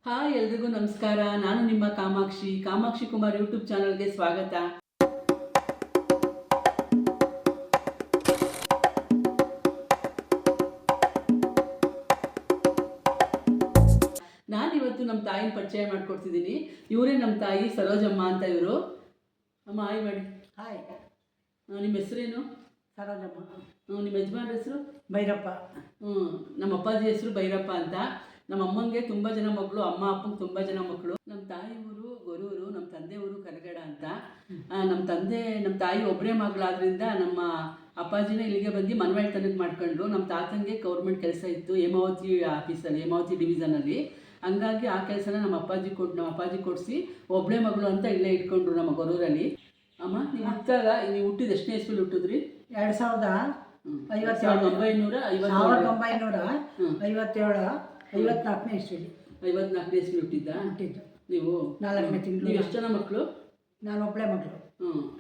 Hi ಎಲ್ರಿಗೂ ನಮಸ್ಕಾರ. ನಾನು ನಿಮ್ಮ ಕಾಮಾಕ್ಷಿ ಕುಮಾರ್ ಯೂಟ್ಯೂಬ್ ಚಾನಲ್ಗೆ ಸ್ವಾಗತ. ನಾನಿವತ್ತು ನಮ್ಮ ತಾಯಿನ ಪರಿಚಯ ಮಾಡ್ಕೊಡ್ತಿದ್ದೀನಿ. ಇವರೇ ನಮ್ಮ ತಾಯಿ ಸರೋಜಮ್ಮ ಅಂತ. ಇವರು ಅಮ್ಮ ಹಾಯ್ ಮಾಡಿ. ಹಾಯ್. ನಿಮ್ಮ ಹೆಸರೇನು? ಸರೋಜಮ್ಮ. ನಿಮ್ಮ ಯಜಮಾನ್ರ ಹೆಸರು? ಭೈರಪ್ಪ. ನಮ್ಮ ಅಪ್ಪಾಜಿ ಹೆಸರು ಭೈರಪ್ಪ ಅಂತ. ನಮ್ಮ ಅಮ್ಮಂಗೆ ತುಂಬ ಜನ ಮಕ್ಕಳು, ಅಮ್ಮ ಅಪ್ಪಂಗೆ ತುಂಬ ಜನ ಮಕ್ಕಳು. ನಮ್ಮ ತಾಯಿ ಊರು ಗೊರೂರು, ನಮ್ಮ ತಂದೆ ಊರು ಕರಗಡ ಅಂತ. ನಮ್ಮ ತಾಯಿ ಒಬ್ಬರೇ ಮಗಳಾದ್ರಿಂದ ನಮ್ಮ ಅಪ್ಪಾಜಿನ ಇಲ್ಲಿಗೆ ಬಂದು ಮನವಾಳ್ತನಕ್ಕೆ ಮಾಡ್ಕೊಂಡ್ರು. ನಮ್ಮ ತಾತಂಗೆ ಗೌರ್ಮೆಂಟ್ ಕೆಲಸ ಇತ್ತು ಹೇಮಾವತಿ ಆಫೀಸಲ್ಲಿ, ಹೇಮಾವತಿ ಡಿವಿಷನಲ್ಲಿ. ಹಂಗಾಗಿ ಆ ಕೆಲಸನ ನಮ್ಮ ಅಪ್ಪಾಜಿ ಕೊಡಿಸಿ ಒಬ್ಬಳೇ ಮಗಳು ಅಂತ ಇಲ್ಲೇ ಇಟ್ಕೊಂಡ್ರು ನಮ್ಮ ಗೊರೂರಲ್ಲಿ. ಅಮ್ಮ ನೀವು ಹುಟ್ಟಿದ ಎಷ್ಟನೇ ಇಸ್ವಿಲಿ ಹುಟ್ಟಿದ್ರಿ? 1957 ಇಸ್ವಿಲಿ. 54ನೇ ಇಸ್ವಿಲಿ ಹುಟ್ಟಿದ್ದು ನೀವು? 4ನೇ ತಿಂಗಳು. ನೀವು ಎಷ್ಟು ಜನ ಮಕ್ಕಳು? ನಾನು ಒಬ್ಬಳೇ ಮಗಳು.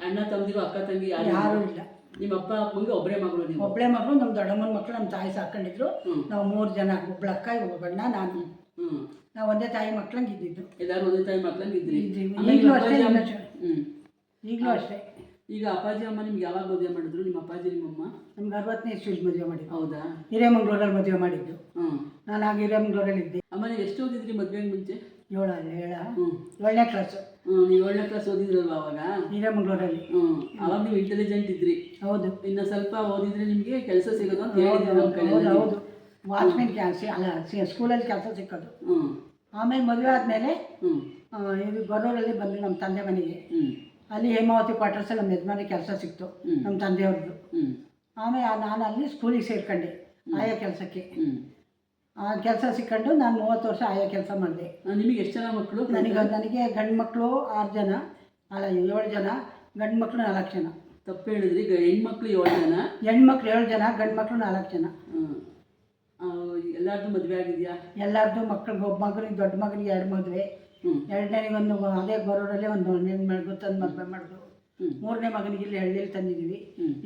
ಅಣ್ಣ ತಮ್ಮದಿರು ಅಕ್ಕ ತಂಗಿ ಯಾರೂ ಇಲ್ಲ. ನಿಮ್ಮ ಅಪ್ಪ ಅಮ್ಮಂಗೆ ಒಬ್ಬರೇ ಮಗಳು? ನೀವು ಒಬ್ಬಳೇ ಮಗಳು. ನಮ್ಮ ದೊಡ್ಡಮ್ಮನ ಮಕ್ಕಳು ನಮ್ಮ ತಾಯಿ ಸಾಕೊಂಡಿದ್ರು. ನಾವು 3 ಜನ, ಒಬ್ಬಳ ಅಕ್ಕ, ಒಬ್ಬ ಅಣ್ಣ, ನಾನು. ನಾವು ಒಂದೇ ತಾಯಿ ಮಕ್ಳಂಗೆ ಇದ್ದಿದ್ದು. ಎಲ್ಲರೂ ಒಂದೇ ತಾಯಿ ಮಕ್ಳಂಗೆ ಇದ್ರಿ? ಈಗಲೂ ಅಷ್ಟೇ. ಈಗ ಅಪ್ಪಾಜಿ ಅಮ್ಮ ನಿಮ್ಗೆ ಯಾವಾಗ ಮದುವೆ ಮಾಡಿದ್ರು? ನಿಮ್ಮ ಅಪ್ಪಾಜಿ ನಿಮ್ಮಮ್ಮ ನಮ್ಗೆ 60ನೇ ಇಸ್ವಿಲಿ ಮದುವೆ ಮಾಡಿದ್ದು. ಹೌದಾ? ಹಿರೇಮಂಗ್ಳೂರಲ್ಲಿ ಮದುವೆ ಮಾಡಿದ್ದು. ನಾನು ಆಗ ಹಿರೇಮಂಗ್ಳೂರಲ್ಲಿ ಇದ್ದೆ. ಅಮ್ಮ ನೀವು ಎಷ್ಟು ಓದಿದ್ರಿ ಮದುವೆಗೆ ಮುಂಚೆ? 7ನೇ ಕ್ಲಾಸ್. ನೀವು 7ನೇ ಕ್ಲಾಸ್ ಓದಿದ್ರಲ್ವ ಅವಾಗ? ಹಿರೇಮಂಗ್ಳೂರಲ್ಲಿ. ಅವಾಗ ನೀವು ಇಂಟೆಲಿಜೆಂಟ್ ಇದ್ರಿ. ಹೌದು. ಇನ್ನು ಸ್ವಲ್ಪ ಓದಿದ್ರೆ ನಿಮಗೆ ಕೆಲಸ ಸಿಗೋದು ಅಂತ ಹೇಳಿದ್ರು. ಹೌದು. ವಾಚ್ಮೆನ್ ಕೆಲಸ ಅಲ್ಲ, ಸ್ಕೂಲಲ್ಲಿ ಕೆಲಸ ಸಿಕ್ಕೋದು. ಆಮೇಲೆ ಮದುವೆ ಆದಮೇಲೆ ಇದು ಗೊರೂರಲ್ಲಿ ಬಂದು ನಮ್ಮ ತಂದೆ ಮನೆಗೆ. ಅಲ್ಲಿ ಹೇಮಾವತಿ ಕ್ವಾರ್ಟರ್ಸಲ್ಲಿ ನಮ್ಮ ಯಜಮಾನಿಗೆ ಕೆಲಸ ಸಿಕ್ತು, ನಮ್ಮ ತಂದೆಯವ್ರದ್ದು. ಆಮೇಲೆ ನಾನು ಅಲ್ಲಿ ಸ್ಕೂಲಿಗೆ ಸೇರ್ಕೊಂಡೆ ಆಯಾ ಕೆಲಸಕ್ಕೆ. ಆ ಕೆಲಸ ಸಿಕ್ಕೊಂಡು ನಾನು 30 ವರ್ಷ ಆಯಾ ಕೆಲಸ ಮಾಡಿದೆ. ನಿಮಗೆ ಎಷ್ಟು ಜನ ಮಕ್ಕಳು? ನನಗೆ ಗಂಡು ಮಕ್ಕಳು 6 ಜನ, ಅಲ್ಲ 7 ಜನ, ಗಂಡು ಮಕ್ಕಳು 4 ಜನ. ತಪ್ಪು ಹೇಳಿದ್ರಿ. ಹೆಣ್ಮಕ್ಳು 7 ಜನ, ಹೆಣ್ಮಕ್ಳು 7 ಜನ, ಗಂಡು ಮಕ್ಕಳು 4 ಜನ. ಎಲ್ಲಾರ್ದು ಮದುವೆ ಆಗಿದೆಯಾ? ಎಲ್ಲರದ್ದು ಮಕ್ಕಳಿಗೆ, ಒಬ್ಬ ಮಗನಿಗೆ, ದೊಡ್ಡ ಮಗನಿಗೆ 2 ಮದುವೆ, ಎರಡನೇಗೊಂದು ಅದೇ ಗೊರೂರಲ್ಲೇ ಒಂದು ಗೊತ್ತಂದು ಮದುವೆ ಮಾಡಿದ್ರು. 3ನೇ ಮಗನಿಗೆ ಇಲ್ಲಿ ಹಳ್ಳಿಯಲ್ಲಿ ತಂದಿದ್ದೀವಿ.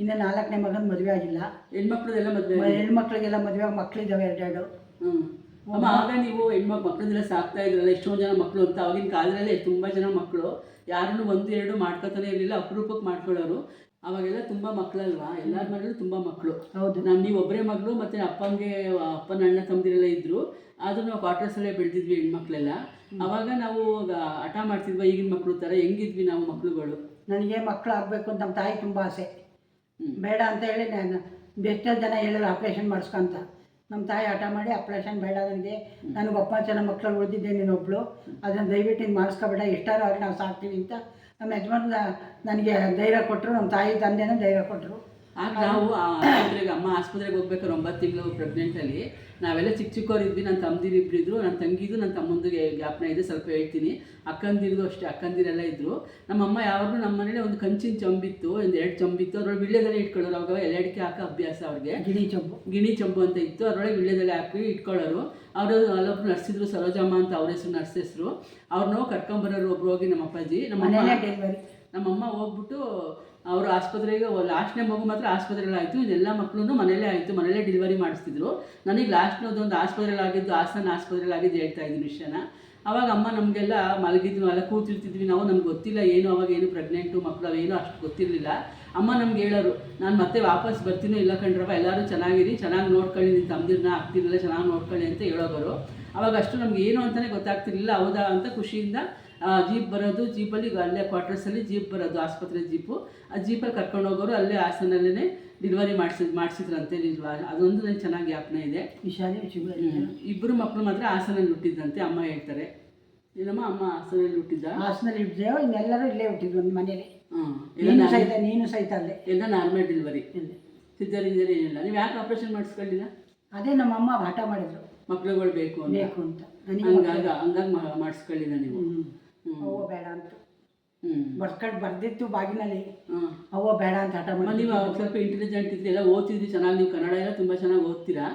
ಇನ್ನು 4ನೇ ಮಗನ ಮದುವೆ ಆಗಿಲ್ಲ. ಹೆಣ್ಮಕ್ಳದೆಲ್ಲ ಮದುವೆ? ಹೆಣ್ಮಕ್ಳಿಗೆಲ್ಲ ಮದುವೆ ಮಕ್ಕಳಿದ್ದಾವೆ 2. ಆಗ ನೀವು ಮಕ್ಕಳದೆಲ್ಲ ಸಾಕ್ತಾ ಇದ್ರಲ್ಲ, ಎಷ್ಟೊಂದು ಜನ ಮಕ್ಕಳು ಅಂತ. ಅವಾಗಿನ ಕಾಲದಲ್ಲೇ ತುಂಬ ಜನ ಮಕ್ಕಳು, ಯಾರನ್ನು 1-2 ಮಾಡ್ಕೊತಾನೆ ಇರಲಿಲ್ಲ, ಅಪರೂಪಕ್ಕೆ ಮಾಡ್ಕೊಳ್ಳೋರು. ಅವಾಗೆಲ್ಲ ತುಂಬ ಮಕ್ಕಳಲ್ವಾ, ಎಲ್ಲರ ಮನೇಲೂ ತುಂಬ ಮಕ್ಕಳು. ಹೌದು. ನೀವು ಒಬ್ಬರೇ ಮಗಳು, ಮತ್ತು ಅಪ್ಪನ ಅಣ್ಣ ತಮ್ಮದಿರೆಲ್ಲ ಇದ್ದರು. ಆದರೂ ನಾವು ಕ್ವಾರ್ಟರ್ಸಲ್ಲೇ ಬೆಳೆದಿದ್ವಿ ಹೆಣ್ಮಕ್ಳೆಲ್ಲ. ಅವಾಗ ನಾವು ಹಠ ಮಾಡ್ತಿದ್ವಿ ಈಗಿನ ಮಕ್ಕಳು ಥರ. ಹೆಂಗಿದ್ವಿ ನಾವು ಮಕ್ಕಳುಗಳು? ನನಗೆ ಮಕ್ಕಳು ಆಗಬೇಕು ಅಂತ ನಮ್ಮ ತಾಯಿ ತುಂಬ ಆಸೆ. ಬೇಡ ಅಂತ ಹೇಳಿ ನಾನು ಎಷ್ಟೋ ಜನ ಹೇಳಿದ್ರು ಆಪ್ರೇಷನ್ ಮಾಡಿಸ್ಕೊಂತ. ನಮ್ಮ ತಾಯಿ ಹಠ ಮಾಡಿ ಆಪ್ರೇಷನ್ ಬೇಡ, ನನಗೆ ಒಬ್ಬ ಜನ ಮಕ್ಕಳು ಉಳಿದಿದ್ದೆ, ನೀನೊಬ್ಬಳು, ಅದನ್ನು ದಯವಿಟ್ಟು ಇದು ಮಾಡಿಸ್ಕೊಬೇಡ, ಎಷ್ಟಾರು ಆಗಿ ನಾವು ಸಾಕ್ತೀವಿ ಅಂತ ನಮ್ಮ ಯಜಮಾನ ನನಗೆ ಧೈರ್ಯ ಕೊಟ್ಟರು. ನಮ್ಮ ತಾಯಿ ತಂದೆನೂ ಧೈರ್ಯ ಕೊಟ್ಟರು. ಆಗ ನಾವು ಅಮ್ಮ ಆಸ್ಪತ್ರೆಗೆ ಹೋಗ್ಬೇಕಾದ್ರೆ 9 ತಿಂಗಳು ಪ್ರೆಗ್ನೆಂಟಲ್ಲಿ ನಾವೆಲ್ಲ ಚಿಕ್ಕವರಿದ್ವಿ. ನನ್ನ ತಮ್ಮದಿರು ಇಬ್ಬರಿದ್ರು, ನನ್ನ ತಂಗಿದು ನನ್ನ ತಮ್ಮಂದಿಗೆ ಜ್ಞಾಪನ ಇದೆ, ಸ್ವಲ್ಪ ಹೇಳ್ತೀನಿ. ಅಕ್ಕಂದಿರಿದು ಅಷ್ಟೇ, ಅಕ್ಕಂದಿರೆಲ್ಲ ಇದ್ದರು. ನಮ್ಮಮ್ಮ ಯಾವಾಗಲೂ ನಮ್ಮ ಮನೇಲಿ ಒಂದು ಕಂಚಿನ ಚಂಬಿತ್ತು, ಒಂದು 2 ಚಂಬಿತ್ತು. ಅದ್ರೊಳಗೆ ವಿಳ್ಯದೆಲೆ ಇಟ್ಕೊಳ್ಳೋರು. ಅವಾಗ ಎಲೆಡಿಕೆ ಹಾಕೋ ಅಭ್ಯಾಸ ಅವ್ರಿಗೆ. ಗಿಣಿ ಚಂಬು ಅಂತ ಇತ್ತು, ಅದರೊಳಗೆ ವಿಳ್ಯದೆಲೆ ಹಾಕಿ ಇಟ್ಕೊಳ್ಳೋರು. ಅವರು ಅಲ್ಲೊಬ್ರು ನರ್ಸಿದ್ರು, ಸರೋಜಮ್ಮ ಅಂತ ಅವ್ರ ಹೆಸರು, ನರ್ಸ್ ಹೆಸರು. ಅವ್ರನ್ನೋ ಕರ್ಕೊಂಬರೋರು ಒಬ್ರು ಹೋಗಿ ನಮ್ಮ ಅಪ್ಪಾಜಿ. ನಮ್ಮಮ್ಮ ಹೋಗ್ಬಿಟ್ಟು ಅವರು ಆಸ್ಪತ್ರೆಗೆ, ಲಾಸ್ಟ್ನೇ ಮಗು ಮಾತ್ರ ಆಸ್ಪತ್ರೆಯಲ್ಲಿ ಆಯಿತು, ಇದೆಲ್ಲ ಮಕ್ಕಳು ಮನೇಲೇ ಆಯಿತು, ಮನೇಲೇ ಡೆಲಿವರಿ ಮಾಡಿಸ್ತಿದ್ರು. ನನಗೆ ಲಾಸ್ಟ್ನದೊಂದು ಆಸ್ಪತ್ರೆಯಲ್ಲಿ ಆಗಿದ್ದು, ಹಾಸನ ಆಸ್ಪತ್ರೆಯಲ್ಲಿ ಆಗಿದ್ದು ಹೇಳ್ತಾ ಇದ್ದೀನಿ ವಿಷಯನ. ಅವಾಗ ಅಮ್ಮ ನಮಗೆಲ್ಲ ಮಲಗಿದ್ವಿ, ಎಲ್ಲ ಕೂತಿರ್ತಿದ್ವಿ ನಾವು. ನಮ್ಗೆ ಗೊತ್ತಿಲ್ಲ ಏನು, ಅವಾಗ ಏನು ಪ್ರೆಗ್ನೆಂಟು ಮಕ್ಕಳು ಅವೇನು ಅಷ್ಟು ಗೊತ್ತಿರಲಿಲ್ಲ. ಅಮ್ಮ ನಮ್ಗೆ ಹೇಳೋರು, ನಾನು ಮತ್ತೆ ವಾಪಸ್ ಬರ್ತೀನೋ ಇಲ್ಲ ಕಣ್ರವ, ಎಲ್ಲರೂ ಚೆನ್ನಾಗಿರಿ, ಚೆನ್ನಾಗಿ ನೋಡ್ಕೊಳ್ಳಿ, ನಿನ್ನ ತಮ್ಮದಿರನ್ನ ಆಗ್ತಿರಲಿಲ್ಲ, ಚೆನ್ನಾಗಿ ನೋಡ್ಕೊಳ್ಳಿ ಅಂತ ಹೇಳೋರು. ಅವಾಗ ಅಷ್ಟು ನಮ್ಗೆ ಏನು ಅಂತಲೇ ಗೊತ್ತಾಗ್ತಿರ್ಲಿಲ್ಲ. ಹೌದಾ ಅಂತ ಖುಷಿಯಿಂದ ಜೀಪ್ ಬರೋದು, ಜೀಪಲ್ಲಿ ಅಲ್ಲೇ ಕ್ವಾರ್ಟರ್ಸಲ್ಲಿ ಜೀಪ್ ಬರೋದು, ಆಸ್ಪತ್ರೆ ಜೀಪು. ಆ ಜೀಪಲ್ಲಿ ಕರ್ಕೊಂಡು ಹೋಗೋರು, ಅಲ್ಲೇ ಹಾಸನಲ್ಲೇ ಡೆಲಿವರಿ ಮಾಡಿಸಿದ್ರಂತೆ. ಅದೊಂದು ನನಗೆ ಚೆನ್ನಾಗಿ ಜ್ಞಾಪನ ಇದೆ. ಇಬ್ಬರು ಮಕ್ಕಳು ಮಾತ್ರ ಹಾಸನಲ್ಲಿ ಹುಟ್ಟಿದ್ದಂತೆ ಅಮ್ಮ ಹೇಳ್ತಾರೆ. ಏನಮ್ಮ, ಅಮ್ಮ ಹಾಸನಲ್ಲಿ ಹುಟ್ಟಿದ್ದ? ಹಾಸನಲ್ಲಿ ಹುಟ್ಟಿದ್ದೇವೆ, ಇನ್ನೆಲ್ಲರೂ ಇಲ್ಲೇ ಹುಟ್ಟಿದ್ವಿ ಒಂದು ಮನೇಲಿ. ನೀನು ಸಹಿತ ಅಲ್ಲೇ. ಎಲ್ಲ ನಾರ್ಮಲ್ ಡೆಲಿವರಿ, ಸಿದ್ಧರಿಂಜರಿ ಏನಿಲ್ಲ. ನೀವು ಯಾಕೆ ಆಪ್ರೇಷನ್ ಮಾಡಿಸ್ಕೊಳ್ಳಿಲ್ಲ? ಅದೇ ನಮ್ಮಮ್ಮ ಹಠ ಮಾಡಿದ್ರು, ಮಕ್ಕಳುಗಳು ಬೇಕು ಅಂತ. ಹಂಗಾಗಿ ಮಾಡಿಸ್ಕೊಳ್ಳಿಲ್ಲ ನೀವು? ಅವ್ವ ಬೇಡ ಅಂತ ಬರ್ದಿತ್ತು ಬಾಗಿನಲ್ಲಿ. ಅವ್ವ ಬೇಡ ಅಂತ ಹಠ ಮಾಡಿ. ನೀವು ಅವಾಗ ಸ್ವಲ್ಪ ಇಂಟೆಲಿಜೆಂಟ್ ಇದ್ರಿ, ಎಲ್ಲ ಓದ್ತಿದ್ರಿ ಚೆನ್ನಾಗಿ. ನೀವು ಕನ್ನಡ ಎಲ್ಲ ತುಂಬ ಚೆನ್ನಾಗಿ ಓದ್ತೀರಾ,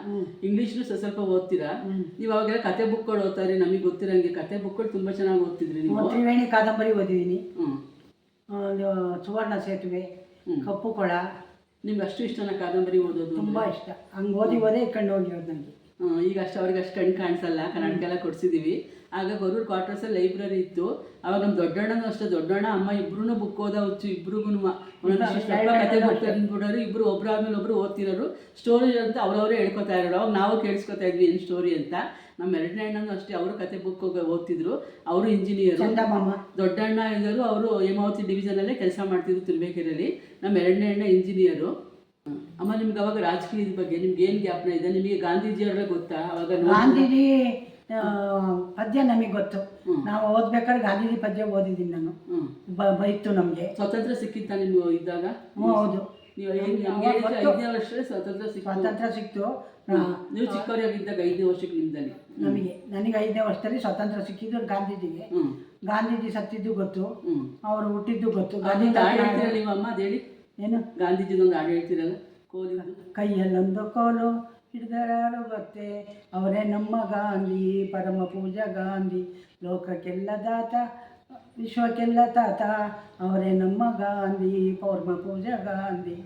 ಇಂಗ್ಲೀಷ್ನು ಸ್ವಲ್ಪ ಓದ್ತೀರಾ. ನೀವು ಅವಾಗೆಲ್ಲ ಕತೆ ಬುಕ್ಗಳು ಓದ್ತಾರೆ, ನಮಗೆ ಗೊತ್ತಿರಂಗೆ ಕತೆ ಬುಕ್ಗಳು ತುಂಬ ಚೆನ್ನಾಗಿ ಓದ್ತಿದ್ರಿ ನೀವು. ತ್ರಿವೇಣಿ ಕಾದಂಬರಿ ಓದಿದ್ದೀನಿ, ಸುವರ್ಣ ಸೇತುವೆ, ಕಪ್ಪು ಕೊಳ. ನಿಮ್ಗೆ ಅಷ್ಟು ಇಷ್ಟನ ಕಾದಂಬರಿ ಓದೋದು? ತುಂಬ ಇಷ್ಟ. ಹಂಗೆ ಓದಿ ಇಟ್ಕೊಂಡು ಹೋಗಿರೋದು ನನಗೆ. ಈಗ ಅಷ್ಟು ಅವ್ರಿಗೆ ಅಷ್ಟು ಕಣ್ಣು ಕಾಣಿಸಲ್ಲ, ಕನ್ನಡಕ್ಕೆಲ್ಲ ಕೊಡ್ಸಿದ್ದೀವಿ. ಆಗ ಗೊರೂರು ಕ್ವಾರ್ಟರ್ಸಲ್ಲಿ ಲೈಬ್ರರಿ ಇತ್ತು. ಅವಾಗ ನಮ್ಮ ದೊಡ್ಡಣ್ಣನೂ ಅಷ್ಟೇ, ದೊಡ್ಡಣ್ಣ ಅಮ್ಮ ಇಬ್ರು ಬುಕ್ ಓದೋ ಹುಚ್ಚು, ಇಬ್ರಿಗೂ ಒಂದೊಂದು ಕತೆ ಬುಕ್ ತಂದ್ಬಿಡೋರು, ಇಬ್ಬರು ಒಬ್ರು ಆದ್ಮೇಲೆ ಒಬ್ರು ಓದ್ತಿರೋರು. ಸ್ಟೋರಿ ಅಂತ ಅವ್ರವರೇ ಹೇಳ್ಕೊತಾ ಇರೋರು. ಅವಾಗ ನಾವು ಕೇಳಿಸ್ಕೊತಾ ಇದ್ವಿ ಏನು ಸ್ಟೋರಿ ಅಂತ. ನಮ್ಮ ಎರಡನೇ ಅಣ್ಣನೂ ಅಷ್ಟೇ, ಅವರು ಕತೆ ಬುಕ್ ಓದ್ತಿದ್ರು. ಅವರು ಇಂಜಿನಿಯರು. ದೊಡ್ಡಣ್ಣ ಇದ್ದರು, ಅವರು ಹೇಮಾವತಿ ಡಿವಿಷನಲ್ಲೇ ಕೆಲಸ ಮಾಡ್ತಿದ್ರು ತುರುವೇಕೆರೆಯಲ್ಲಿ. ನಮ್ಮ ಎರಡನೇ ಅಣ್ಣ ಇಂಜಿನಿಯರು. ಅಮ್ಮ ನಿಮ್ಗೆ ಅವಾಗ ರಾಜಕೀಯದ ಬಗ್ಗೆ ನಿಮ್ಗೆ ಏನು ಜ್ಞಾಪನ ಇದೆ? ನಿಮಗೆ ಗಾಂಧೀಜಿಯವರೆಲ್ಲ ಗೊತ್ತಾ? ಅವಾಗ ಗಾಂಧೀಜಿ ಪದ್ಯ ನಮಗೆ ಗೊತ್ತು. ನಾವು ಓದ್ಬೇಕಾದ್ರೆ ಗಾಂಧೀಜಿ ಪದ್ಯ ಓದಿದ್ದೀನಿ ನಾನು. ಬೈತು ನಮಗೆ. ಸ್ವಾತಂತ್ರ್ಯ ಸಿಕ್ಕಿತ್ತ ನಿಮ್ಗೆ ಇದ್ದಾಗ? ಹೌದು. ನೀವು 5ನೇ ವರ್ಷದಲ್ಲಿ ಸ್ವಾತಂತ್ರ್ಯ ಸಿಕ್ತು. ನೀವು ಚಿಕ್ಕವರಾಗಿದ್ದಾಗ 5ನೇ ವರ್ಷಕ್ಕೆ ನಿಮ್ದಲ್ಲಿ ನನಗೆ 5ನೇ ವರ್ಷದಲ್ಲಿ ಸ್ವಾತಂತ್ರ್ಯ ಸಿಕ್ಕಿದ್ದು ಗಾಂಧೀಜಿಗೆ. ಗಾಂಧೀಜಿ ಸತ್ತಿದ್ದು ಗೊತ್ತು, ಅವರು ಹುಟ್ಟಿದ್ದು ಗೊತ್ತು. ನೀವು ಅಮ್ಮ ಅದು ಹೇಳಿ ಏನು ಗಾಂಧೀಜಿದೊಂದು ಹಾಡು ಹೇಳ್ತೀರಲ್ಲ, ಕೋಲಿದ್ದು. ಕೈಯಲ್ಲೊಂದು ಕೋಲು ಹಿಡಿದರಾರು ಗೊತ್ತೇ, ಅವರೇ ನಮ್ಮ ಗಾಂಧಿ, ಪರಮ ಪೂಜಾ ಗಾಂಧಿ, ಲೋಕಕ್ಕೆಲ್ಲ ದಾತ ವಿಶ್ವಕ್ಕೆಲ್ಲ ತಾತ, ಅವರೇ ನಮ್ಮ ಗಾಂಧಿ, ಪರಮ ಪೂಜಾ ಗಾಂಧಿ.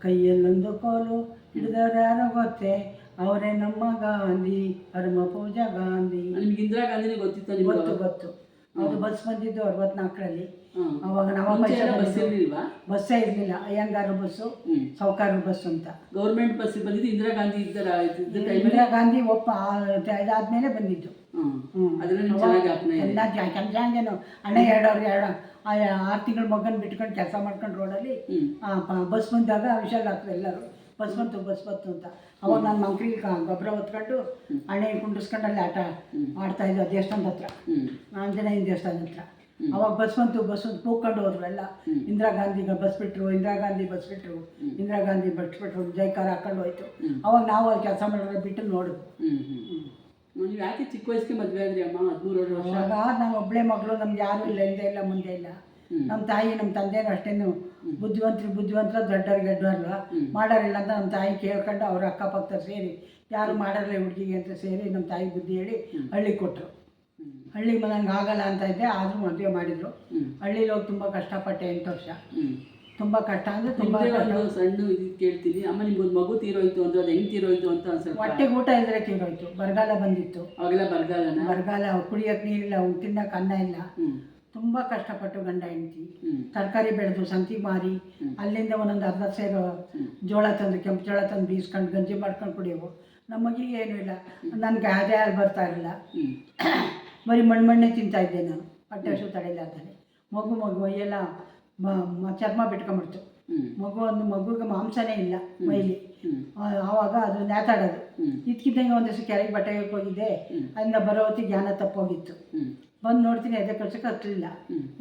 ಕೈಯಲ್ಲೊಂದು ಕೋಲು ಹಿಡಿದರಾರು ಗೊತ್ತೇ, ಅವರೇ ನಮ್ಮ ಗಾಂಧಿ, ಪರಮ ಪೂಜಾ ಗಾಂಧಿ. ನಿಮ್ಗೆ ಇಂದಿರಾ ಗಾಂಧಿನೇ ಗೊತ್ತಿತ್ತು? ಗೊತ್ತು ಗೊತ್ತು. ಅವರು ಬಸ್ ಬಂದಿದ್ದು 64ರಲ್ಲಿ. ಅವಾಗ ನಾವು ಬಸ್ಸೇ ಇರಲಿಲ್ಲ. ಅಯ್ಯಂಗಾರು ಬಸ್ಸು, ಸಾವುಕಾರ ಬಸ್ ಅಂತ. ಗೌರ್ಮೆಂಟ್ ಬಸ್ ಬಂದಿದ್ದು ಇಂದಿರಾ ಗಾಂಧಿ ಇಂದಿರಾ ಗಾಂಧಿ ಇದಾದ್ಮೇಲೆ ಬಂದಿದ್ದು. ಚೆನ್ನಾಗೇನು ಅಣ್ಣ 6 ತಿಂಗಳು ಮಗನ ಬಿಟ್ಕೊಂಡು ಕೆಲಸ ಮಾಡ್ಕೊಂಡು ರೋಡಲ್ಲಿ ಬಸ್ ಬಂದಾಗ ವಿಷಲ್ ಆಗ್ತದೆ ಎಲ್ಲರೂ. ಬಸ್ ಬಂತು ಅಂತ. ಅವಾಗ ನಾನು ಮಂಕ್ರಿಗೆ ಗೊಬ್ಬರ ಹೊತ್ಕೊಂಡು ಹಣ್ಣೆ ಕುಂಡಿಸ್ಕೊಂಡು ಅಲ್ಲಿ ಆಡ್ತಾ ಇದ್ದೆ ದೇವಸ್ಥಾನದ ಹತ್ರ, ಆಂಜನೇಯನ ದೇವಸ್ಥಾನದ ಹತ್ರ. ಅವಾಗ ಬಸ್ ಬಂತು ಕೂಗ್ಕೊಂಡು ಹೋದ್ರು ಎಲ್ಲ. ಇಂದಿರಾ ಗಾಂಧಿಗೆ ಬಸ್ ಬಿಟ್ಟರು, ಇಂದಿರಾ ಗಾಂಧಿ ಬಸ್ ಬಿಟ್ಟರು, ಜೈಕಾರ ಹಾಕೊಂಡು ಹೋಯ್ತು. ಅವಾಗ ನಾವು ಅಲ್ಲಿ ಕೆಲಸ ಮಾಡೋರು ಬಿಟ್ಟು ನೋಡಿದ್ವು. ನೀವು ಯಾಕೆ ಚಿಕ್ಕ ವಯಸ್ಸಿಗೆ ಮದುವೆ ಆದ್ರಿ ಅಮ್ಮ? 13 ವರ್ಷ. ಆವಾಗ ನಾನು ಒಬ್ಬಳೇ ಮಗಳು, ನಮ್ಗೆ ಯಾರೂ ಇಲ್ಲ, ಹಿಂದೆ ಇಲ್ಲ ಮುಂದೆ ಇಲ್ಲ. ನಮ್ಮ ತಾಯಿ ನಮ್ಮ ತಂದೆನೂ ಅಷ್ಟೇನು ಬುದ್ಧಿವಂತರ ದೊಡ್ಡವ್ರಿಗೆ ದೊಡ್ಡವ್ರಲ್ಲ, ಮಾಡೋರಿಲ್ಲ ಅಂತ ನಮ್ಮ ತಾಯಿ ಕೇಳ್ಕೊಂಡು ಅವ್ರ ಅಕ್ಕಪಕ್ಕ ಸೇರಿ ಯಾರು ಮಾಡೋರಲ್ಲ ಹುಡುಗಿಗೆ ಅಂತ ಸೇರಿ ನಮ್ಮ ತಾಯಿ ಬುದ್ಧಿ ಹೇಳಿ ಹಳ್ಳಿಗೆ ಕೊಟ್ಟರು. ಹಳ್ಳಿಗೆ ನನಗೆ ಆಗಲ್ಲ ಅಂತ ಇದ್ದೆ, ಆದರೂ ಮದುವೆ ಮಾಡಿದರು. ಹಳ್ಳಿಲಿ ಹೋಗಿ ತುಂಬ ಕಷ್ಟಪಟ್ಟೆ. 8 ವರ್ಷ ತುಂಬ ಕಷ್ಟ ಅಂದರೆ ತುಂಬ ಸಣ್ಣ ಇದು ಕೇಳ್ತೀನಿ ಅಮ್ಮ. ನಿಮ್ಗೊಂದು ಮಗು ತೀರೋಯ್ತು ಅಂದ್ರೆ ಅದು ಹೆಂಗೆ ತೀರೋಯ್ತು ಅಂತ ಒಂದು ಹೊಟ್ಟೆಗೆ ಊಟ ಇಲ್ಲದೆ ತೀರೋಯ್ತು. ಬರಗಾಲ ಬಂದಿತ್ತು. ಅವಾಗೆಲ್ಲ ಬರಗಾಲ, ಕುಡಿಯೋಕ್ಕೆ ನೀರಿಲ್ಲ, ತಿನ್ನಕ್ಕೆ ಅನ್ನ ಇಲ್ಲ. ತುಂಬ ಕಷ್ಟಪಟ್ಟು ಗಂಡ ಹೆಂಡತಿ ತರಕಾರಿ ಬೆಳೆದು ಸಂತಿ ಮಾರಿ ಅಲ್ಲಿಂದ ಒಂದೊಂದು 10 ಸೇರು ಜೋಳ ತಂದು, ಕೆಂಪು ಜೋಳ ತಂದು ಬೀಸ್ಕೊಂಡು ಗಂಜಿ ಮಾಡ್ಕೊಂಡು ಕುಡಿಯೋವು. ನಮಗಿಗೆ ಏನೂ ಇಲ್ಲ. ನನಗೆ ಅದೇ ಹಾಲು ಬರ್ತಾ ಇರಲಿಲ್ಲ. ಬರೀ ಮಣ್ಣೆ ತಿಂತಾಯಿದ್ದೆ ನಾನು, ಹೊಟ್ಟೆ ಹಸು ತಡೆಯಲಾರ್ದಾನೆ. ಮಗು ಎಲ್ಲ ಚರ್ಮ ಬಿಟ್ಕೊಂಬಿಡ್ತು. ಮಗುಗೆ ಮಾಂಸನೇ ಇಲ್ಲ ಮೈಲಿ. ಆವಾಗ ಅದು ನೇತಾಡೋದು. ಇದ್ಕಿದ್ದಂಗೆ ಒಂದು ದಿವಸ ಕೆರೆಗೆ ಬಟ್ಟೆ ಹೋಗಿದ್ದೆ. ಅದನ್ನ ಬರೋ ಹೊತ್ತಿಗೆ ಜ್ಞಾನ ತಪ್ಪೋಗಿತ್ತು. ಬಂದು ನೋಡ್ತೀನಿ, ಎದೆ ಕಳ್ಸಕ್ಕೆ ಹತ್ತಲಿಲ್ಲ.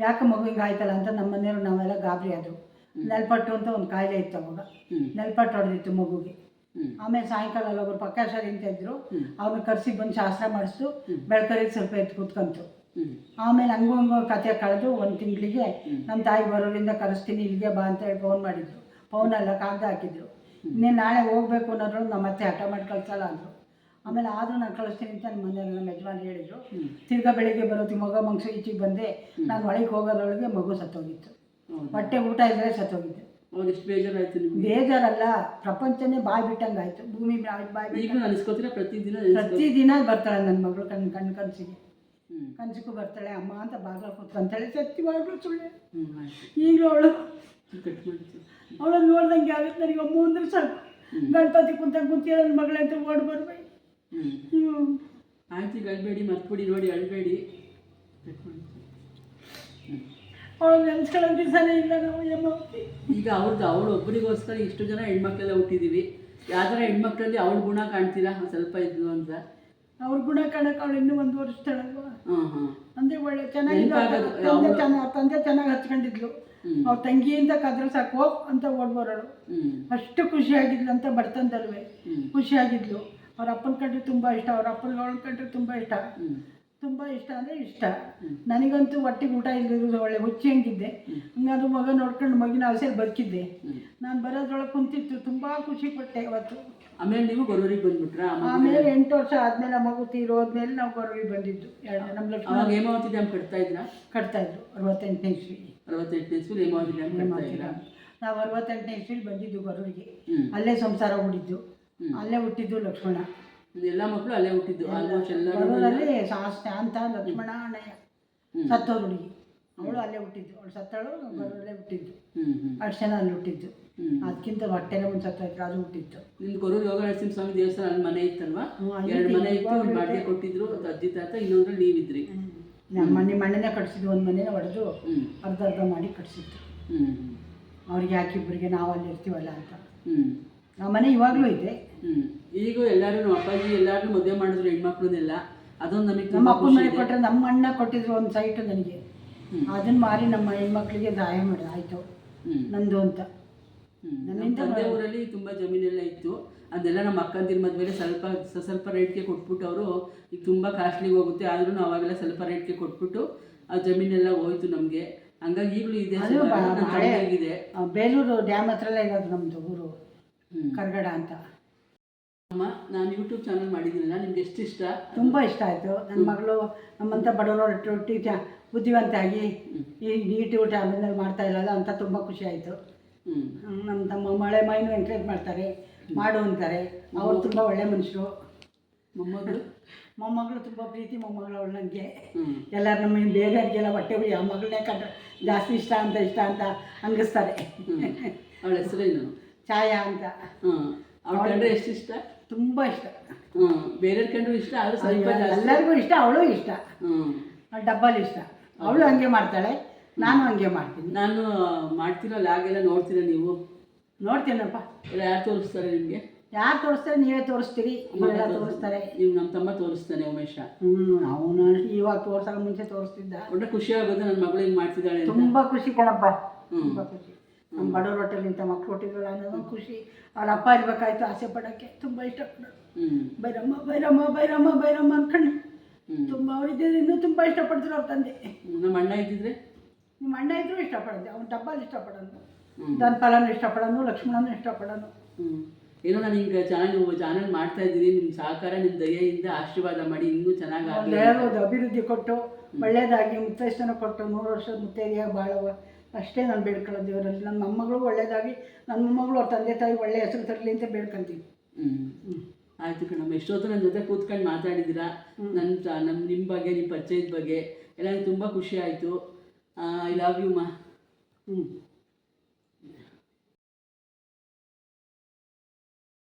ಯಾಕೆ ಮಗು ಹಿಂಗೆ ಆಯ್ತಲ್ಲ ಅಂತ ನಮ್ಮ ಮನೆಯವರು ನಾವೆಲ್ಲ ಗಾಬರಿ ಆದವು. ನೆಲ್ಪಟ್ಟು ಅಂತ ಒಂದು ಕಾಯಿಲೆ ಇತ್ತು ಅವಾಗ. ನೆಲ್ಪಟ್ಟು ಹೊಡೆದಿತ್ತು ಮಗುಗೆ. ಆಮೇಲೆ ಸಾಯಂಕಾಲ ಒಬ್ಬರು ಪಕ್ಕಾಚಾರಿ ಅಂತ ಇದ್ರು, ಅವ್ರನ್ನ ಕರೆಸಿ ಬಂದು ಶಾಸ್ತ್ರ ಮಾಡಿಸ್ತು. ಬೆಳ್ಕರಿಗೆ ಸ್ವಲ್ಪ ಎತ್ತು ಕೂತ್ಕೊಂತು. ಆಮೇಲೆ ಹಂಗೋ ಕತೆ ಕಳೆದು 1 ತಿಂಗಳಿಗೆ ನಮ್ಮ ತಾಯಿ ಬರೋರಿಂದ ಕರೆಸ್ತೀನಿ ಇಲ್ಲಿಗೆ ಬಾ ಅಂತೇಳಿ ಫೋನ್ ಮಾಡಿದ್ರು. ಫೋನೆಲ್ಲ ಕಾಗದ ಹಾಕಿದ್ರು. ಇನ್ನೇನು ನಾಳೆ ಹೋಗ್ಬೇಕು ಅನ್ನೋದ್ರು. ನಮ್ಮ ಅತ್ತೆ ಹಠ ಮಾಡಿ ಕಳ್ಸಲ್ಲ ಅಂದರು. ಆಮೇಲೆ ಆದರೂ ನಾನು ಕಳಿಸ್ತೀನಿ ಅಂತ ನಮ್ಮ ಮನೆಯವ್ರು ನಮ್ಮ ಯಜಮಾನ್ ಹೇಳಿದರು. ತಿರ್ಗಾ ಬೆಳಿಗ್ಗೆ ಬರೋತಿ ಮಗ ಮಂಗ್ಸು ಈಚೆಗೆ ಬಂದೆ. ನಾನು ಒಳಗೆ ಹೋಗೋದ್ರೊಳಗೆ ಮಗು ಸತ್ತೋಗಿತ್ತು. ಹೊಟ್ಟೆ ಊಟ ಇದ್ದರೆ ಸತ್ತೋಗಿತ್ತು. ಎಷ್ಟು ಬೇಜಾರಾಯ್ತು ನಿಮ್ಗೆ? ಬೇಜಾರಲ್ಲ, ಪ್ರಪಂಚನೇ ಬಾಯಿ ಬಿಟ್ಟಂಗೆ ಆಯಿತು. ಭೂಮಿ ಬಾಯಿ ಬಿಟ್ಟು ಪ್ರತಿದಿನ ಬರ್ತಾಳೆ ನನ್ನ ಮಗಳು ಕನಸಿಗೆ. ಕನಸಿಗೂ ಬರ್ತಾಳೆ ಅಮ್ಮ ಅಂತ ಬಾಗಿಲ ಕೂತ್ಕೊಂತಾಳೆ. ಸತ್ಯವಾಗ್ಲೂ ಸುಳ್ಳೆ. ಈಗಲೂ ಅವಳನ್ನು ನೋಡ್ದಂಗೆ ಆಗುತ್ತೆ ನನಗೆ. ಅಮ್ಮ ಅಂದ್ರೆ ಸಾಕು. ಗಣಪತಿ ಕುಂತೀರ ನನ್ನ ಮಗಳೇ ಅಂತ ಓಡಿ ಬರ್ಬೇಕು. ಆಯ್ತು, ಅಳ್ಬೇಡಿ, ಮರ್ತ್ಬಿಡಿ, ನೋಡಿ ಅಳ್ಬೇಡಿ. ಅವಳು ನೆನ್ಸ್ಕೊಳ್ಳೋ ದಿವಸನೇ ಇಲ್ಲ ನಾವು. ಈಗ ಅವಳು ಒಬ್ಬರಿಗೋಸ್ಕರ ಇಷ್ಟು ಜನ ಹೆಣ್ಮಕ್ಳೆಲ್ಲ ಹುಟ್ಟಿದ್ದೀವಿ. ಯಾವ್ದಾರ ಹೆಣ್ಮಕ್ಳಲ್ಲಿ ಅವಳ ಗುಣ ಕಾಣ್ತೀರಾ ಸ್ವಲ್ಪ ಇದ್ಲು ಅಂತ? ಅವ್ರ ಗುಣ ಕಾಣಕ್ಕೆ ಅವಳು ಇನ್ನೂ 1 ವರ್ಷ ತಳಲ್ವ. ಅಂದರೆ ಒಳ್ಳೆ ಚೆನ್ನಾಗಿಲ್ಲ. ತಂದೆ ಚೆನ್ನಾಗಿ ಹಚ್ಕೊಂಡಿದ್ಲು. ಅವ್ರ ತಂಗಿ ಅಂತ ಕದ್ರೆ ಸಾಕು ಅಂತ ಓಡ್ಬರೋಳು. ಅಷ್ಟು ಖುಷಿಯಾಗಿದ್ಲು ಅಂತ ಬರ್ತಂದಲ್ವೇ ಖುಷಿಯಾಗಿದ್ಲು. ಅವ್ರ ಅಪ್ಪನ ಕಂಡ್ರೆ ತುಂಬ ಇಷ್ಟ, ಅವ್ರ ಅಪ್ಪನ ಅವಳ ಕಂಡ್ರೆ ತುಂಬ ಇಷ್ಟ. ತುಂಬ ಇಷ್ಟ ಅಂದರೆ ಇಷ್ಟ. ನನಗಂತೂ ಹೊಟ್ಟೆಗೆ ಊಟ ಇಲ್ಲದಿರೋದು ಒಳ್ಳೆ ಹುಚ್ಚಿ ಹಂಗಿದ್ದೆ. ಹಂಗಾದ್ರೂ ಮಗ ನೋಡ್ಕೊಂಡು ಮಗಿನ ಅವಸೆಯಲ್ಲಿ ಬದುಕಿದ್ದೆ. ನಾನು ಬರೋದ್ರೊಳಗೆ ಕುಂತಿತ್ತು. ತುಂಬ ಖುಷಿ ಪಟ್ಟೆ ಅವತ್ತು. ಆಮೇಲೆ ನೀವು ಗೊರೂರಿಗೆ ಬಂದ್ಬಿಟ್ರಾ? ಆಮೇಲೆ 8 ವರ್ಷ ಆದಮೇಲೆ ಮಗು ತೀರೋದ್ಮೇಲೆ ನಾವು ಗೊರೂರಿಗೆ ಬಂದಿದ್ದು. ನಮ್ಮ ಲಕ್ಷ್ಮಣ ಹೇಮಾವತಿ ಡ್ಯಾಮ್ ಕಟ್ತಾಯಿದ್ರು. 68ನೇ ಇಸ್ವಿ. 68ನೇ ಇಸ್ವಿ ಹೇಮಾವತಿ ಡ್ಯಾಮ್ ಕಟ್ತಾಯಿದ್ರ. ನಾವು 68ನೇ ಇಸ್ವಿಲಿ ಬಂದಿದ್ದು ಗೊರೂರಿಗೆ. ಅಲ್ಲೇ ಸಂಸಾರ ಹೂಡಿದ್ದು, ಅಲ್ಲೇ ಹುಟ್ಟಿದ್ದು ಲಕ್ಷ್ಮಣ. ಎಲ್ಲ ಮಕ್ಕಳು ಅಲ್ಲೇ ಹುಟ್ಟಿದ್ದು ಆಲ್ಮೋಸ್ಟ್ ಎಲ್ಲರೂ ಬರೋರಲ್ಲಿ ಶಾಂತ ಲಕ್ಷ್ಮಣ ಅಣ್ಣಯ್ಯ ಸತ್ತೋರು ಹುಡುಗಿ ಅವಳು ಅಲ್ಲೇ ಹುಟ್ಟಿದ್ದು. ಅವಳು ಸತ್ತಳು ಬರೋರಲ್ಲೇ ಹುಟ್ಟಿದ್ದು. ಅರ್ಶನ ಅಲ್ಲಿ ಹುಟ್ಟಿದ್ದು. ಅದಕ್ಕಿಂತ ಹೊಟ್ಟೆನೇ ಒಂದು ಸತ್ತೋಯ್ತು, ಅದು ಹುಟ್ಟಿತ್ತು. ನಿಮ್ದು ಗೊರೂರು ಯೋಗ ನರಸಿಂಹ ಸ್ವಾಮಿ ದೇವಸ್ಥಾನ ಅಲ್ಲಿ ಮನೆ ಇತ್ತಲ್ವಾ? 2 ಮನೆ ಇತ್ತು, ಒಂದು ಬಾಡಿಗೆ ಕೊಟ್ಟಿದ್ರು ಅಜ್ಜಿ ತಾತ, ಇನ್ನೊಂದ್ರಲ್ಲಿ ನೀವಿದ್ರಿ. ನಮ್ಮ ಮನೆನೇ ಕಟ್ಸಿದ್ದು, ಒಂದು ಮನೇನ ಹೊಡೆದು ಅರ್ಧ ಮಾಡಿ ಕಟ್ಸಿದ್ದು. ಅವ್ರಿಗೆ ಯಾಕಿಬ್ಬರಿಗೆ ನಾವು ಅಲ್ಲಿ ಇರ್ತೀವಲ್ಲ ಅಂತ. ಆ ಮನೆ ಇವಾಗಲೂ ಇದೆ. ಈಗ ಎಲ್ಲರೂ ನಮ್ಮ ಅಪ್ಪಾಜಿ ಎಲ್ಲಾರು ಮದುವೆ ಮಾಡಿದ್ರು ಹೆಣ್ಮಕ್ಳನ್ನೆಲ್ಲ. ಅದೊಂದು ನಮಗೆ ನಮ್ಮ ಅಪ್ಪನ ಮನೆ ಕೊಟ್ಟರೆ, ನಮ್ಮ ಅಣ್ಣ ಕೊಟ್ಟಿದ್ರು ಒಂದು ಸೈಟು ನನಗೆ. ಅದನ್ನ ಮಾರಿ ನಮ್ಮ ಹೆಣ್ಮಕ್ಳಿಗೆ ಸಹಾಯ ಮಾಡಿ ಆಯಿತು ನಂದು ಅಂತ. ನಮ್ಮ ತಂದೆ ಊರಲ್ಲಿ ತುಂಬ ಜಮೀನೆಲ್ಲ ಇತ್ತು. ಅದೆಲ್ಲ ನಮ್ಮ ಅಕ್ಕಂದಿರ ಮದುವೆಲೆ ಸ್ವಲ್ಪ ರೇಟ್ಗೆ ಕೊಟ್ಬಿಟ್ಟು ಅವರು ಈಗ ತುಂಬ ಕಾಸ್ಟ್ಲಿಗೆ ಹೋಗುತ್ತೆ, ಆದ್ರೂ ಅವಾಗೆಲ್ಲ ಸ್ವಲ್ಪ ರೇಟ್ಗೆ ಕೊಟ್ಬಿಟ್ಟು ಆ ಜಮೀನೆಲ್ಲ ಹೋಯ್ತು ನಮಗೆ. ಹಂಗಾಗಿ ಈಗಲೂ ಇದೆ, ಇದೆ. ಬೇಲೂರು ಡ್ಯಾಮ್ ಹತ್ರಲ್ಲೇ ಇರೋದು ನಮ್ಮದು ಊರು, ಕರ್ಗಡ ಅಂತ. ಅಮ್ಮ, ನಾನು ಯೂಟ್ಯೂಬ್ ಚಾನಲ್ ಮಾಡಿದ್ದೀನಲ್ಲ, ನಿಮ್ಗೆ ಎಷ್ಟು ಇಷ್ಟ? ತುಂಬ ಇಷ್ಟ ಆಯಿತು. ನನ್ನ ಮಗಳು ನಮ್ಮಂಥ ಬಡವರು ರೊಟ್ಟಿ ಬುದ್ಧಿವಂತ ಆಗಿ ಈ ನೀಟ್ ಊಟ ಆಮೇಲೆ ಮಾಡ್ತಾ ಇಲ್ಲಲ್ಲ ಅಂತ ತುಂಬ ಖುಷಿ ಆಯಿತು. ನಮ್ಮ ತಮ್ಮ ಮಳೆ ಮೈನು ಎಂಕರೇಜ್ ಮಾಡ್ತಾರೆ, ಮಾಡು ಅಂತಾರೆ. ಅವರು ತುಂಬ ಒಳ್ಳೆ ಮನುಷ್ಯರು. ಮೊಮ್ಮಗಳು ತುಂಬ ಪ್ರೀತಿ ಮೊಮ್ಮಗಳು ಅವಳು ನನಗೆ. ಎಲ್ಲರೂ ನಮ್ಮ ಬೇರೆಯವ್ರಿಗೆಲ್ಲ ಹೊಟ್ಟೆ ಉಳಿ ಆ ಮಗಳನ್ನೇ ಕಂಡ್ರೆ ಜಾಸ್ತಿ ಇಷ್ಟ ಅಂತ ಹಂಗಿಸ್ತಾರೆ. ಅವಳ ಹೆಸರೇನು? ಛಾಯಾ ಅಂತ. ಅವಳು ಕಂಡ್ರೆ ಎಷ್ಟು ಇಷ್ಟ? ತುಂಬ ಇಷ್ಟ. ಬೇರೆಯವ್ರ ಕಂಡ್ರು ಇಷ್ಟ, ಆದರೂ ಸ್ವಲ್ಪ ಎಲ್ಲರಿಗೂ ಇಷ್ಟ, ಅವಳು ಇಷ್ಟ. ಡಬ್ಬಲ್ ಇಷ್ಟ. ಅವಳು ಹಂಗೆ ಮಾಡ್ತಾಳೆ, ನಾನು ಹಂಗೆ ಮಾಡ್ತೀನಿ. ನಾನು ಮಾಡ್ತೀನಲ್ಲ, ಹಾಗೆಲ್ಲ ನೋಡ್ತೀರಾ ನೀವು? ನೋಡ್ತೀನಪ್ಪ. ಎಲ್ಲ ಯಾರು ತೋರಿಸ್ತಾರೆ ನಿಮಗೆ? ಯಾರು ತೋರಿಸ್ತಾರೆ? ನೀವೇ ತೋರಿಸ್ತೀರಿ, ಇವರೆಲ್ಲ ತೋರಿಸ್ತಾರೆ. ನೀವು ನಮ್ಮ ತಮ್ಮ ತೋರಿಸ್ತಾನೆ ಉಮೇಶ. ಅವನು ಇವಾಗ ತೋರ್ಸೋಕೆ ಮುಂಚೆ ತೋರಿಸ್ತಿದ್ದ. ಒಳ್ಳೆ ಖುಷಿ ಆಗೋದು, ನನ್ನ ಮಗಳು ಹಿಂಗೆ ಮಾಡ್ತಿದ್ದಾಳೆ. ತುಂಬ ಖುಷಿ ಕಣಪ್ಪ, ತುಂಬ ಖುಷಿ. ನಮ್ಮ ಬಡವ್ರ ಹೊಟ್ಟೆಲಿ ಇಂಥ ಮಕ್ಳು ಹುಟ್ಟಿದ್ರಲ್ಲ ಅನ್ನೋದು ಖುಷಿ. ಅವ್ರ ಅಪ್ಪ ಇರ್ಬೇಕಾಯ್ತು, ಆಸೆ ಪಡೋಕ್ಕೆ ತುಂಬ ಇಷ್ಟಪಡೋದು. ಬೈರಮ್ಮ ಬೈರಮ್ಮ ಬೈರಮ್ಮ ಬೈರಮ್ಮ ಅನ್ಕೊಂಡು ತುಂಬ ಅವರಿದ್ದೆ ಇನ್ನೂ ತುಂಬ ಇಷ್ಟಪಡ್ತಾರೆ ಅವ್ರ ತಂದೆ. ನಮ್ಮ ಅಣ್ಣ ಇದ್ದಿದ್ರೆ? ನಿಮ್ಮ ಅಣ್ಣ ಇದ್ರೂ ಇಷ್ಟಪಡೋದು, ಅವ್ನು ಡಬ್ಬಲ್ ಇಷ್ಟಪಡೋನು. ಧನ್ಫಲನೂ ಇಷ್ಟಪಡೋನು, ಲಕ್ಷ್ಮಣನೂ ಇಷ್ಟಪಡೋನು. ಏನೋ ನಾನು ಈಗ ಚಾನಲ್ ಮಾಡ್ತಾ ಇದ್ದೀನಿ, ನಿಮ್ಮ ಸಹಕಾರ, ನಿಮ್ಮ ದಯೆಯಿಂದ ಆಶೀರ್ವಾದ ಮಾಡಿ ಇನ್ನೂ ಚೆನ್ನಾಗಿ ಹೇಳೋದು, ಅಭಿವೃದ್ಧಿ ಕೊಟ್ಟು ಒಳ್ಳೆಯದಾಗಿ ಮುತ್ತೈಸ್ತನ ಕೊಟ್ಟು 100 ವರ್ಷದ ಮುತ್ತೈದೆಯಾಗಿ ಬಾಳುವ ಅಷ್ಟೇ ನಾನು ಬೇಡ್ಕೊಳ್ಳೋದು ದೇವರಲ್ಲಿ. ನನ್ನ ಮೊಮ್ಮಗಳು ಒಳ್ಳೆಯದಾಗಿ, ನನ್ನ ಮೊಮ್ಮಗಳು ಅವ್ರ ತಂದೆ ತಾಯಿ ಒಳ್ಳೆಯ ಹೆಸರು ತರಲಿ ಅಂತ ಬೇಡ್ಕೊಂತೀವಿ. ಆಯಿತು ಕಣಮ್ಮ, ಎಷ್ಟೊತ್ತು ನನ್ನ ಜೊತೆ ಕೂತ್ಕೊಂಡು ಮಾತಾಡಿದ್ದೀರಾ. ನಿಮ್ಮ ಬಗ್ಗೆ, ನಿಮ್ಮ ಪರಿಚಯದ ಬಗ್ಗೆ ಎಲ್ಲ ತುಂಬ ಖುಷಿ ಆಯಿತು. ಐ ಲವ್ ಯು ಮಾ.